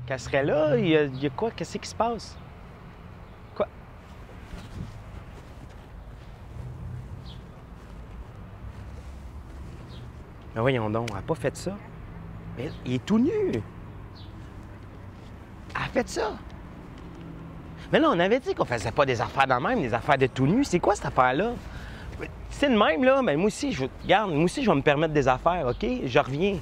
qu'elle serait là. Il y a quoi? Qu'est-ce qui se passe? Quoi? Mais voyons donc, elle n'a pas fait ça. Mais il est tout nu. Elle a fait ça. Mais là, on avait dit qu'on faisait pas des affaires dans le même, des affaires de tout nu. C'est quoi cette affaire-là? C'est le même, là. Mais moi aussi, regarde, moi aussi, je vais me permettre des affaires, OK? Je reviens.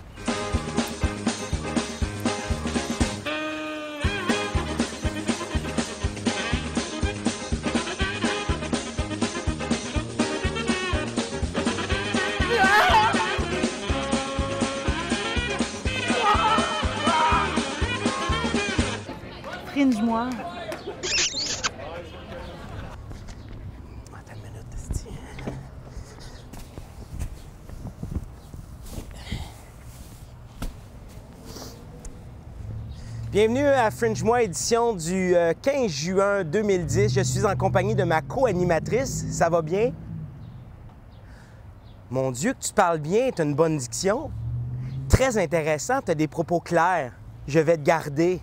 Fringe-moi. Attends une minute, esti. Bienvenue à Fringe-moi, édition du 15 juin 2010. Je suis en compagnie de ma co-animatrice. Ça va bien? Mon Dieu, que tu parles bien, tu as une bonne diction. Très intéressant, tu as des propos clairs. Je vais te garder.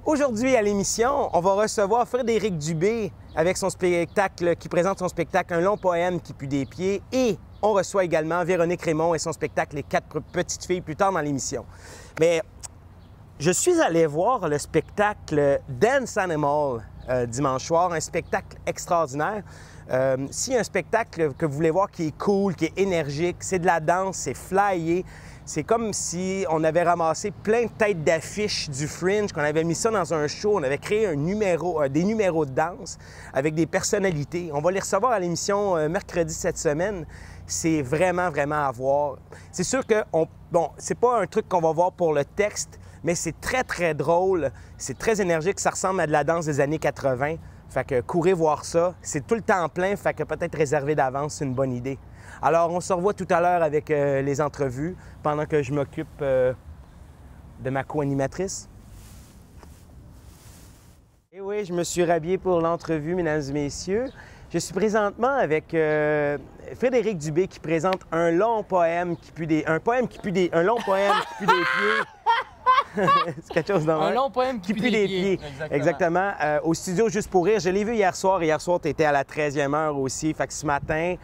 Aujourd'hui, à l'émission, on va recevoir Frédéric Dubé avec son spectacle, qui présente son spectacle Un long poème qui pue des pieds. Et on reçoit également Véronique Raymond et son spectacle Les 4 petites filles plus tard dans l'émission. Mais je suis allé voir le spectacle Dance Animal dimanche soir, un spectacle extraordinaire. S'il y a un spectacle que vous voulez voir qui est cool, qui est énergique, c'est de la danse, c'est flyé. C'est comme si on avait ramassé plein de têtes d'affiches du Fringe, qu'on avait mis ça dans un show, on avait créé des numéros de danse avec des personnalités. On va les recevoir à l'émission mercredi cette semaine. C'est vraiment, vraiment à voir. C'est sûr que, c'est pas un truc qu'on va voir pour le texte, mais c'est très, très drôle. C'est très énergique. Ça ressemble à de la danse des années 80. Fait que courez voir ça. C'est tout le temps plein, fait que peut-être réservé d'avance, c'est une bonne idée. Alors, on se revoit tout à l'heure avec les entrevues pendant que je m'occupe de ma co-animatrice. Et oui, je me suis rhabillé pour l'entrevue, mesdames et messieurs. Je suis présentement avec Frédéric Dubé qui présente un long poème qui pue des... Un long poème qui pue des pieds. C'est quelque chose dans Un long poème qui pue des pieds. Exactement. Au studio Juste pour rire. Je l'ai vu hier soir. Hier soir, tu étais à la 13e heure aussi. Fait que ce matin...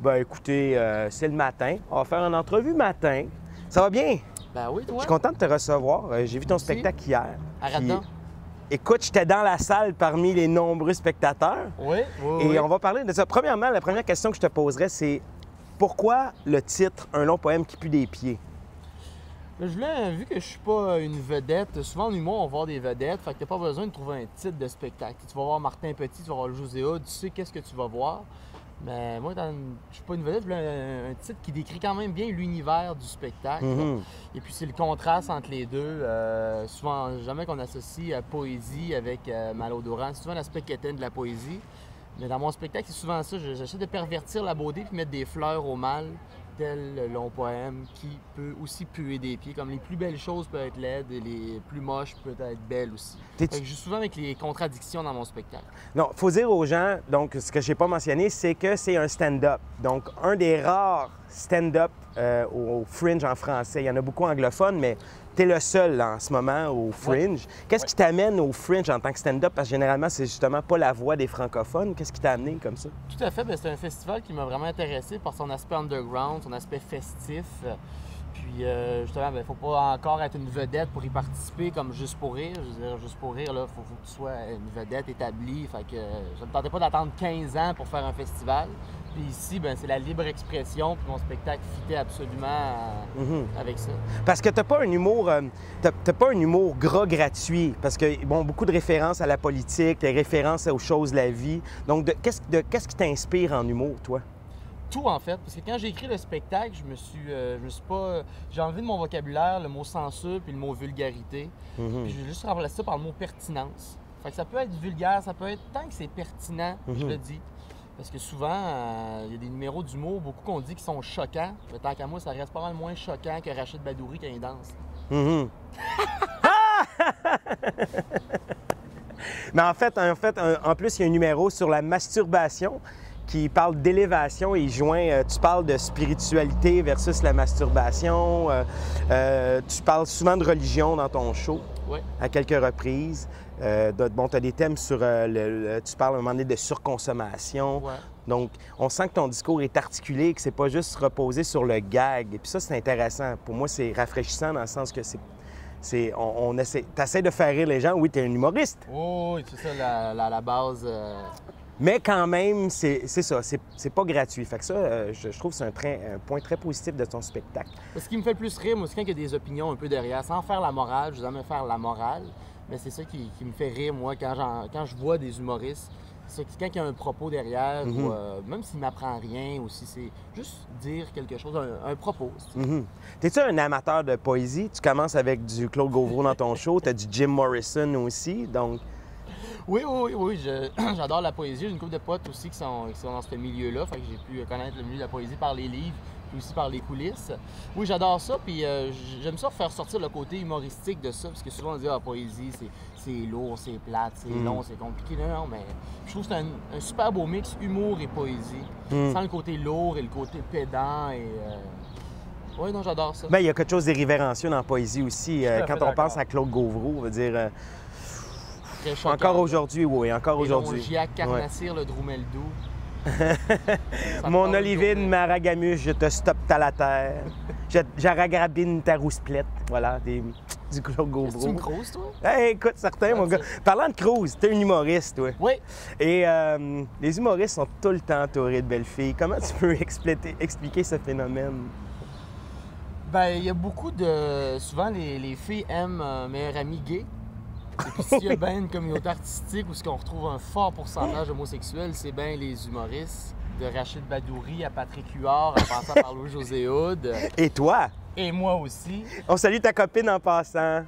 Ben écoutez, c'est le matin. On va faire une entrevue matin. Ça va bien? Ben oui, toi? Je suis content de te recevoir. J'ai vu ton spectacle hier. Arrête donc. Écoute, j'étais dans la salle parmi les nombreux spectateurs. Oui, oui, Et oui. on va parler de ça. Premièrement, la première question que je te poserais, c'est pourquoi le titre « Un long poème qui pue des pieds » ? Je voulais, vu que je suis pas une vedette, souvent en humour, on va voir des vedettes, fait que t'as pas besoin de trouver un titre de spectacle. Tu vas voir Martin Petit, tu vas voir le Joséa, tu sais qu'est-ce que tu vas voir. Mais moi, je suis pas une vedette, je voulais un titre qui décrit quand même bien l'univers du spectacle. Et puis c'est le contraste entre les deux. Souvent, jamais qu'on associe poésie avec malodorant. C'est souvent l'aspect quétaine de la poésie. Mais dans mon spectacle, c'est souvent ça. J'essaie de pervertir la beauté puis mettre des fleurs au mal, tel le long poème qui peut aussi puer des pieds. Comme les plus belles choses peuvent être laides et les plus moches peuvent être belles aussi. Fait que je joue souvent avec les contradictions dans mon spectacle. Non, il faut dire aux gens, donc ce que je n'ai pas mentionné, c'est que c'est un stand-up. Donc, un des rares stand-up au Fringe en français. Il y en a beaucoup anglophones, mais tu es le seul là, en ce moment au Fringe. Qu'est-ce qui t'amène au Fringe en tant que stand-up? Parce que généralement, c'est justement pas la voix des francophones. Qu'est-ce qui t'a amené comme ça? Tout à fait. C'est un festival qui m'a vraiment intéressé par son aspect underground, son aspect festif. Puis justement, il ne faut pas encore être une vedette pour y participer comme Juste pour rire. Je veux dire, Juste pour rire, il faut que tu sois une vedette établie. Fait que je ne me tentais pas d'attendre 15 ans pour faire un festival. Puis ici, c'est la libre expression. Puis mon spectacle fitait absolument avec ça. Parce que t'as pas un humour, t'as pas un humour gras gratuit. Parce que, bon, beaucoup de références à la politique, des références aux choses de la vie. Donc, qu'est-ce qui t'inspire en humour, toi? Tout, en fait. Parce que quand j'ai écrit le spectacle, je me suis pas... J'ai enlevé de mon vocabulaire le mot censure puis le mot vulgarité. Puis j'ai juste remplacé ça par le mot pertinence. Fait que ça peut être vulgaire, ça peut être... Tant que c'est pertinent, je le dis. Parce que souvent, il y a des numéros d'humour, beaucoup qu'on dit qui sont choquants. Mais tant qu'à moi, ça reste pas mal moins choquant que Rachid Badouri quand il danse. Mais en fait, en plus, il y a un numéro sur la masturbation qui parle d'élévation et il joint, tu parles de spiritualité versus la masturbation. Tu parles souvent de religion dans ton show, Ouais. à quelques reprises. Bon, tu as des thèmes sur, tu parles à un moment donné de surconsommation. Ouais. Donc, on sent que ton discours est articulé, que c'est pas juste reposé sur le gag. Et puis ça, c'est intéressant. Pour moi, c'est rafraîchissant dans le sens que t'essaies de faire rire les gens. Oui, t'es un humoriste. Oh, oui, c'est ça la base. Mais quand même, c'est ça, c'est pas gratuit. Fait que ça, je trouve que c'est un point très positif de ton spectacle. Ce qui me fait le plus rire, moi, c'est quand il y a des opinions un peu derrière. Sans faire la morale, je veux jamais faire la morale, mais c'est ça qui me fait rire, moi, quand je vois des humoristes. C'est quand il y a un propos derrière, ou, même s'il m'apprend rien, ou si c'est juste dire quelque chose, un propos. T'es-tu un amateur de poésie? Tu commences avec du Claude Gauvreau dans ton show, t'as du Jim Morrison aussi, donc... Oui, j'adore la poésie. J'ai une couple de potes aussi qui sont dans ce milieu-là, fait que j'ai pu connaître le milieu de la poésie par les livres, puis aussi par les coulisses. Oui, j'adore ça, puis j'aime ça faire sortir le côté humoristique de ça, parce que souvent on dit « Ah, la poésie, c'est lourd, c'est plate, c'est long, c'est compliqué. » Non, mais je trouve que c'est un super beau mix, humour et poésie, sans le côté lourd et le côté pédant. Oui, non, j'adore ça. Bien, il y a quelque chose d'irrévérencieux dans la poésie aussi. Quand on pense d'accord. à Claude Gauvreau, on va dire... Très choquant, encore là. aujourd'hui, oui, encore aujourd'hui. Giac Carnassir, le Droumeldou. Mon Olivine Maragamus, je te stoppe à la terre. J'arragrabine ta rouspelette. Voilà, du Claude Gauvreau. Tu me creuses, toi? Hey, écoute, certain, mon gars. Parlant de Cruz, t'es un humoriste, toi. Oui. Et les humoristes sont tout le temps entourés de belles filles. Comment tu peux expliquer ce phénomène? Ben, il y a beaucoup de... Souvent, les filles aiment un meilleur ami gay. Et puis, s'il y a bien une communauté artistique où ce qu'on retrouve un fort pourcentage d'homosexuels, c'est bien les humoristes. De Rachid Badouri à Patrick Huard, en passant par Louis-José Hood. Et toi? Et moi aussi. On salue ta copine en passant.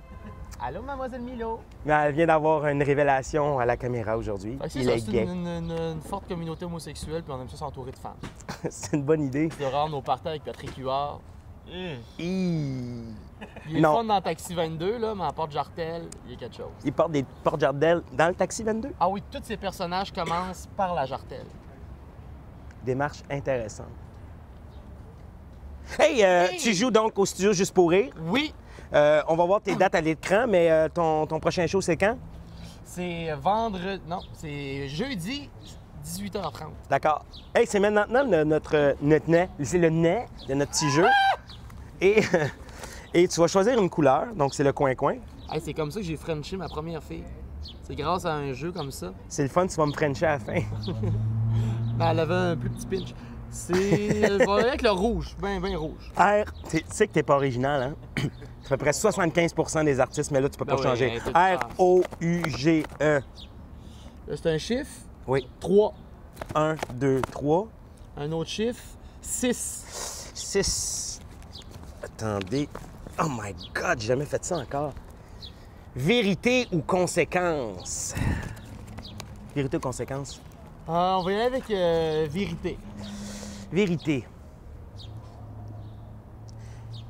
Allô, mademoiselle Milo. Mais elle vient d'avoir une révélation à la caméra aujourd'hui. C'est Il ça, est c'est gay. une forte communauté homosexuelle, puis on aime ça s'entourer de femmes. C'est une bonne idée. De rendre nos parties avec Patrick Huard. Il Il est Non. fun dans Taxi 22, là, mais en Porte-Jartel, il y a quelque chose. Il porte des porte-jardelles dans le Taxi 22. Ah oui, tous ces personnages commencent par la Jartel. Démarche intéressante. Hey, tu joues donc au studio Juste pour rire. Oui, On va voir tes dates à l'écran, mais ton prochain show, c'est quand? c'est vendredi... Non, c'est jeudi, 18h30. D'accord. Hey, c'est maintenant notre nez. C'est le nez de notre petit jeu. Et, et tu vas choisir une couleur, donc c'est le coin-coin. Hey, c'est comme ça que j'ai frenché ma première fille. C'est grâce à un jeu comme ça. C'est le fun, tu vas me frencher à la fin. Ben, elle avait un plus petit pinch. C'est... Je vais aller avec le rouge, bien rouge. R, tu sais que t'es pas original, hein? Ça fait près 75 des artistes, mais là, tu peux pas Ben oui, changer. tout le temps. R-O-U-G-E. Là, c'est un chiffre, Oui. 3. 1, 2, 3, Un autre chiffre, 6. 6. Attendez. Oh my God, j'ai jamais fait ça encore. Vérité ou conséquence? Vérité ou conséquence? On va y aller avec vérité. Vérité.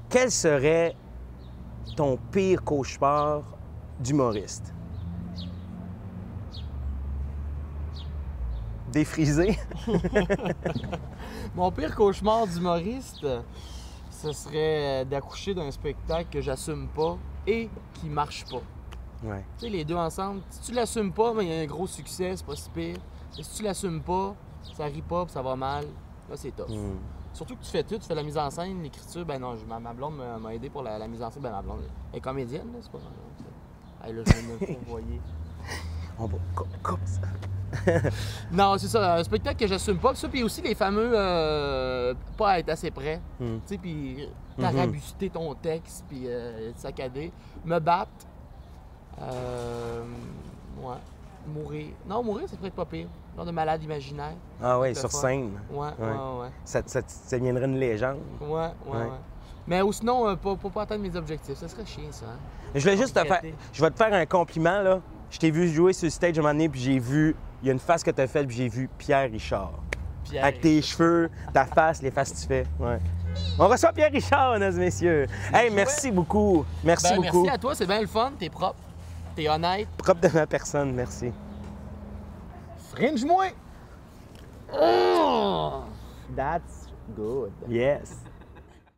Quel serait ton pire cauchemar d'humoriste? Défrisé? Mon pire cauchemar d'humoriste, ce serait d'accoucher d'un spectacle que j'assume pas et qui marche pas. Ouais. Tu sais, les deux ensemble, si tu l'assumes pas, mais il y a un gros succès, c'est pas si pire. Et si tu l'assumes pas, ça rit pas, puis ça va mal, là, c'est tough. Surtout que tu fais tout, tu fais la mise en scène, l'écriture, ben non, ma blonde m'a aidé pour la mise en scène, ben ma blonde, elle est comédienne, là, c'est pas... Hey, là, je viens de me fourvoyer. On va coupe ça. Non, c'est ça, un spectacle que j'assume pas. Ça, puis aussi les fameux pas être assez près. Tu sais, puis t'arabuster ton texte, puis te saccader. Me battre. Ouais. Mourir. Non, mourir, ça pourrait être pas pire. Genre de malade imaginaire. Ah oui, C'est sur fun. scène. Ouais. Ça deviendrait une légende. Ouais. Mais ou sinon, pas atteindre mes objectifs. Ça serait chiant, ça. Hein? Je voulais juste te faire... Regretter. Je vais te faire un compliment, là. Je t'ai vu jouer sur le stage un moment donné, puis j'ai vu... Il y a une face que tu as faite, puis j'ai vu Pierre Richard. Pierre. Avec tes cheveux, ta face, les faces que tu fais. Ouais. On reçoit Pierre Richard, mesdames et messieurs. Hey, merci beaucoup. Merci Ben, beaucoup. merci à toi, c'est bien le fun. T'es propre. T'es honnête. Propre de ma personne, merci. Fringe-moi! That's good. Yes.